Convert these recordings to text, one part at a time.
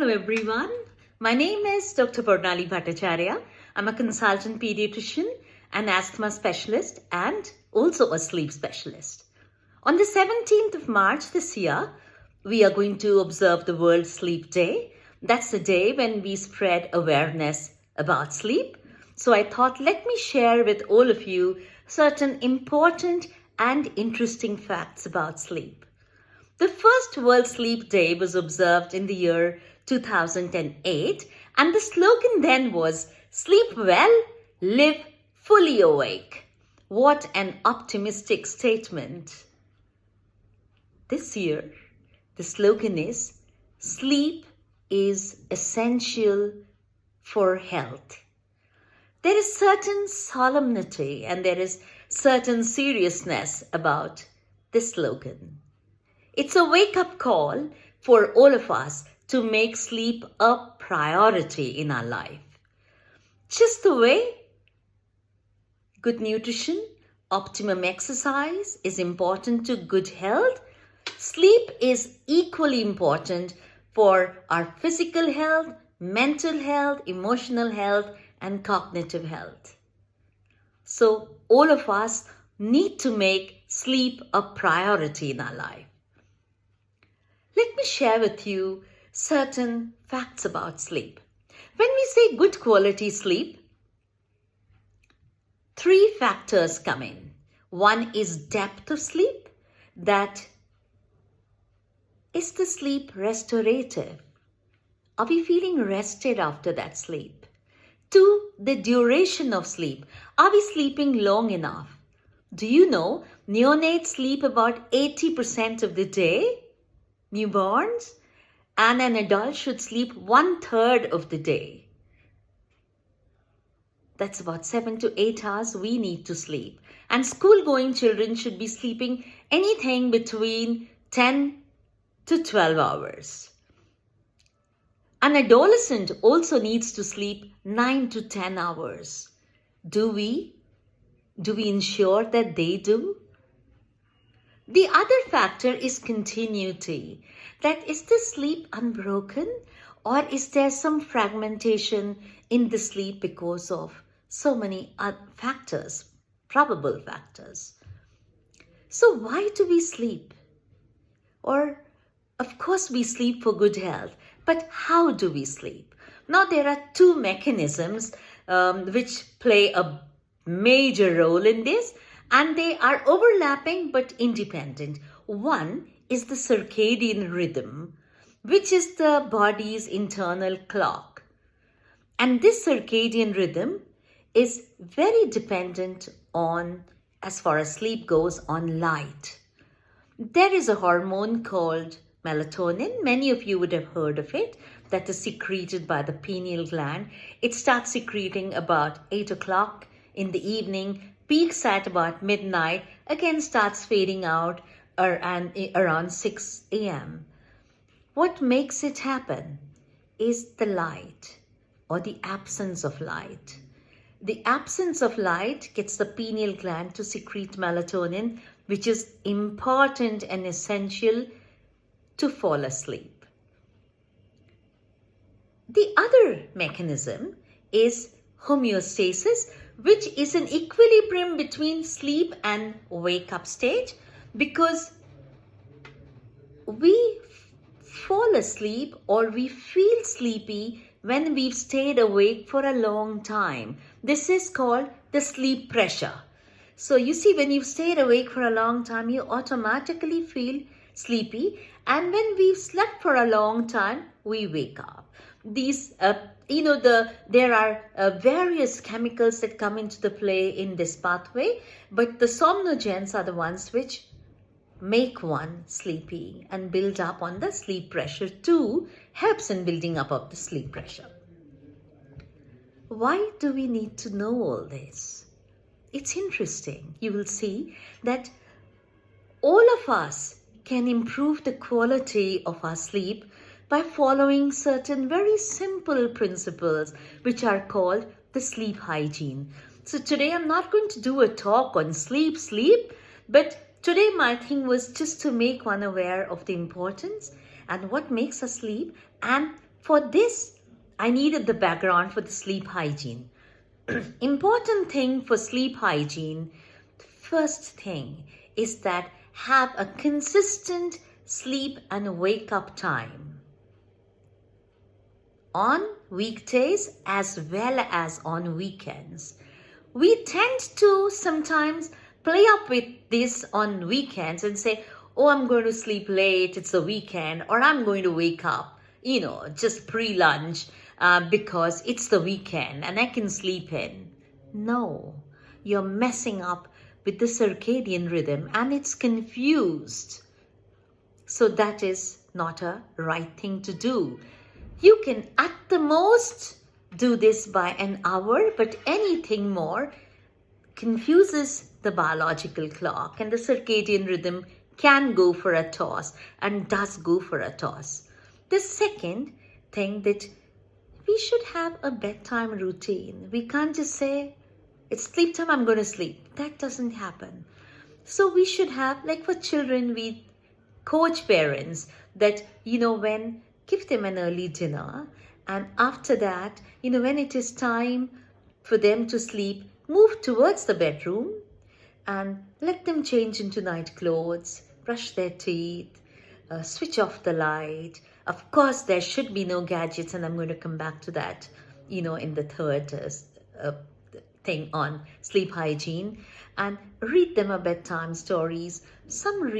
Hello everyone. My name is Dr. Purnali Bhattacharya. I'm a consultant pediatrician, an asthma specialist, and also a sleep specialist. On the 17th of March this year, we are going to observe the World Sleep Day. That's the day when we spread awareness about sleep. So I thought, let me share with all of you certain important and interesting facts about sleep. The first World Sleep Day was observed in the year 2008, and the slogan then was, "Sleep well, live fully awake." What an optimistic statement. This year, the slogan is, "Sleep is essential for health." There is certain solemnity and there is certain seriousness about this slogan. It's a wake-up call for all of us to make sleep a priority in our life. Just the way good nutrition, optimum exercise is important to good health, sleep is equally important for our physical health, mental health, emotional health, and cognitive health. So all of us need to make sleep a priority in our life. Let me share with you certain facts about sleep. When we say good quality sleep, three factors come in. One is depth of sleep. That is the sleep restorative. Are we feeling rested after that sleep? Two, the duration of sleep. Are we sleeping long enough? Do you know neonates sleep about 80% of the day? Newborns, and an adult should sleep 1/3 of the day. That's about 7 to 8 hours we need to sleep. And school-going children should be sleeping anything between 10 to 12 hours. An adolescent also needs to sleep 9 to 10 hours. Do we ensure that they do? The other factor is continuity. That is the sleep unbroken, or is there some fragmentation in the sleep because of so many factors, probable factors? So why do we sleep? Or, of course, we sleep for good health, but how do we sleep? Now, there are two mechanisms which play a major role in this, and they are overlapping but independent. One is the circadian rhythm, which is the body's internal clock. And this circadian rhythm is very dependent on, as far as sleep goes, on light. There is a hormone called melatonin. Many of you would have heard of it, that is secreted by the pineal gland. It starts secreting about 8 o'clock in the evening, peaks at about midnight, again starts fading out around 6 a.m. What makes it happen is the light or the absence of light. The absence of light gets the pineal gland to secrete melatonin, which is important and essential to fall asleep. The other mechanism is homeostasis, which is an equilibrium between sleep and wake-up stage, because we fall asleep or we feel sleepy when we've stayed awake for a long time. This is called the sleep pressure. So you see, when you've stayed awake for a long time, you automatically feel sleepy, and when we've slept for a long time, we wake up. These there are various chemicals that come into the play in this pathway, but the somnogens are the ones which make one sleepy and build up on the sleep pressure too, helps in building up of the sleep pressure. Why do we need to know all this? It's interesting. You will see that all of us can improve the quality of our sleep by following certain very simple principles which are called the sleep hygiene. So today I'm not going to do a talk on sleep, but today my thing was just to make one aware of the importance and what makes us sleep and For this, I needed the background for the sleep hygiene. Important thing for sleep hygiene, first thing is that have a consistent sleep and wake up time on weekdays as well as on weekends. We tend to sometimes play up with this on weekends and say, oh, I'm going to sleep late, it's the weekend, or I'm going to wake up, just pre-lunch because it's the weekend and I can sleep in. No, you're messing up with the circadian rhythm and it's confused. So that is not a right thing to do. You can at the most do this by an hour, but anything more confuses the biological clock and the circadian rhythm can go for a toss and does go for a toss. The second thing that we should have a bedtime routine. We can't just say, it's sleep time, I'm going to sleep. That doesn't happen. So we should have, like for children, we coach parents that, when give them an early dinner, and after that, when it is time for them to sleep, move towards the bedroom and let them change into night clothes, brush their teeth, switch off the light. Of course, there should be no gadgets, and I'm going to come back to that, in the third thing on sleep hygiene. And read them a bedtime stories. Some,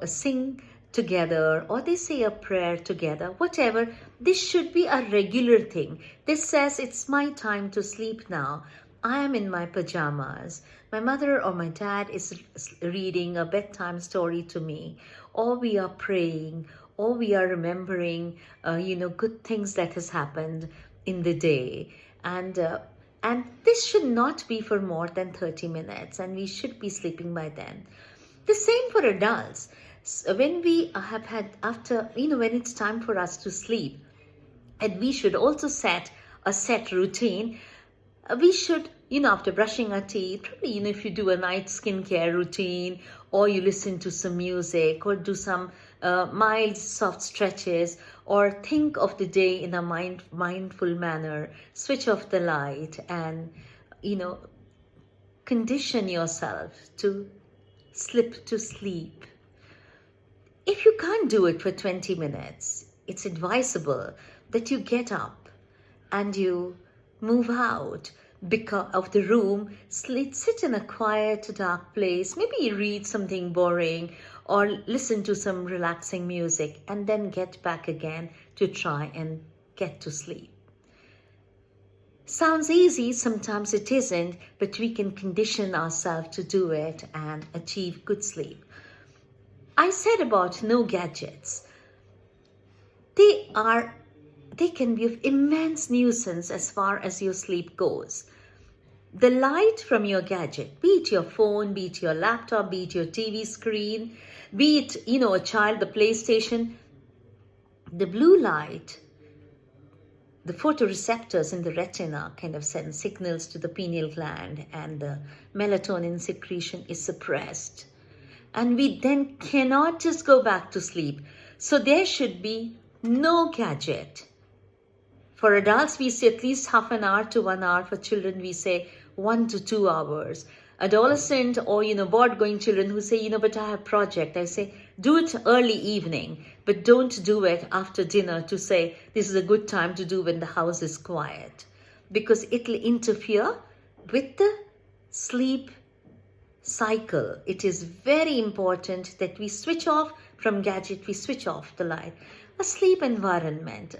sing together, or they say a prayer together, whatever. This should be a regular thing. This says, it's my time to sleep now. I am in my pajamas. My mother or my dad is reading a bedtime story to me, or we are praying, or we are remembering, good things that has happened in the day. And this should not be for more than 30 minutes, and we should be sleeping by then. The same for adults. So when we have had, after, when it's time for us to sleep, and we should also set a set routine. We should, after brushing our teeth, probably, if you do a night skincare routine, or you listen to some music, or do some mild soft stretches, or think of the day in a mindful manner, switch off the light and, condition yourself to slip to sleep. If you can't do it for 20 minutes, it's advisable that you get up and you move out of the room, sit in a quiet, dark place, maybe read something boring or listen to some relaxing music, and then get back again to try and get to sleep. Sounds easy, sometimes it isn't, but we can condition ourselves to do it and achieve good sleep. I said about no gadgets. They can be of immense nuisance as far as your sleep goes. The light from your gadget, be it your phone, be it your laptop, be it your TV screen, be it, a child, the PlayStation, the blue light, the photoreceptors in the retina kind of send signals to the pineal gland, and the melatonin secretion is suppressed. And we then cannot just go back to sleep. So there should be no gadget. For adults, we say at least half an hour to 1 hour. For children, we say 1 to 2 hours. Adolescent or, board-going children who say, but I have project. I say, do it early evening, but don't do it after dinner to say, this is a good time to do when the house is quiet. Because it'll interfere with the sleep cycle. It is very important that we switch off from gadget, we switch off the light. A sleep environment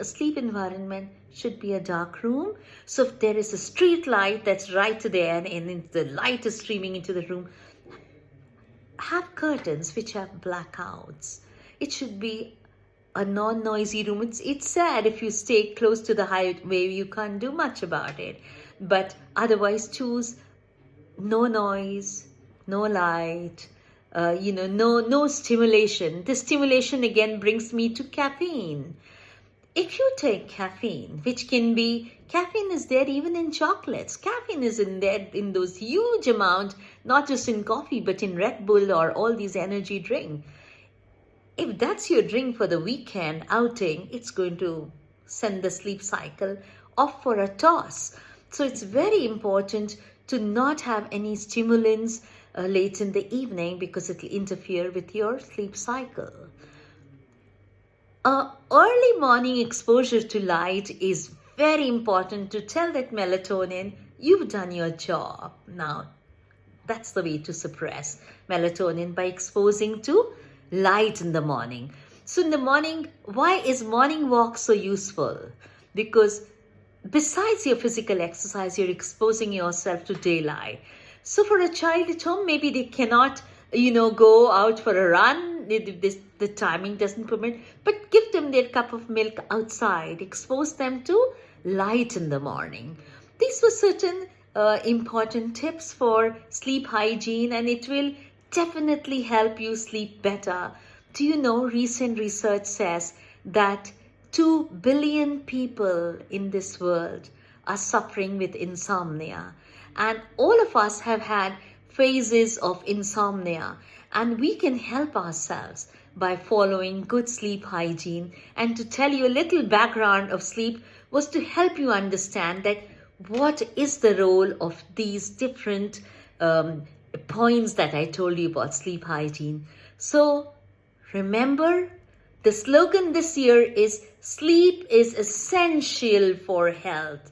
should be a dark room. So if there is a street light that's right there and the light is streaming into the room, have curtains which have blackouts. It should be a non-noisy room. It's sad if you stay close to the highway, you can't do much about it. But otherwise choose no noise, no light, no stimulation. The stimulation again brings me to caffeine. If you take caffeine, caffeine is there even in chocolates. Caffeine is in there in those huge amount, not just in coffee, but in Red Bull or all these energy drinks. If that's your drink for the weekend outing, it's going to send the sleep cycle off for a toss. So it's very important to not have any stimulants late in the evening because it will interfere with your sleep cycle. Early morning exposure to light is very important to tell that melatonin, you've done your job. Now, that's the way to suppress melatonin, by exposing to light in the morning. So in the morning, why is morning walk so useful? Because besides your physical exercise, you're exposing yourself to daylight. So for a child at home, maybe they cannot, go out for a run. The timing doesn't permit, but give them their cup of milk outside. Expose them to light in the morning. These were certain important tips for sleep hygiene, and it will definitely help you sleep better. Do you know, recent research says that 2 billion people in this world are suffering with insomnia, and all of us have had phases of insomnia, and we can help ourselves by following good sleep hygiene. And to tell you a little background of sleep was to help you understand that what is the role of these different points that I told you about sleep hygiene. So remember, the slogan this year is sleep is essential for health.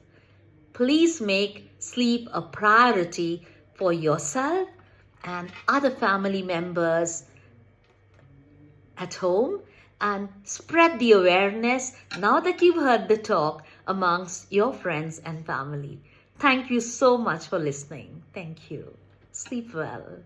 Please make sleep a priority for yourself and other family members at home, and spread the awareness now that you've heard the talk amongst your friends and family. Thank you so much for listening. Thank you. Sleep well.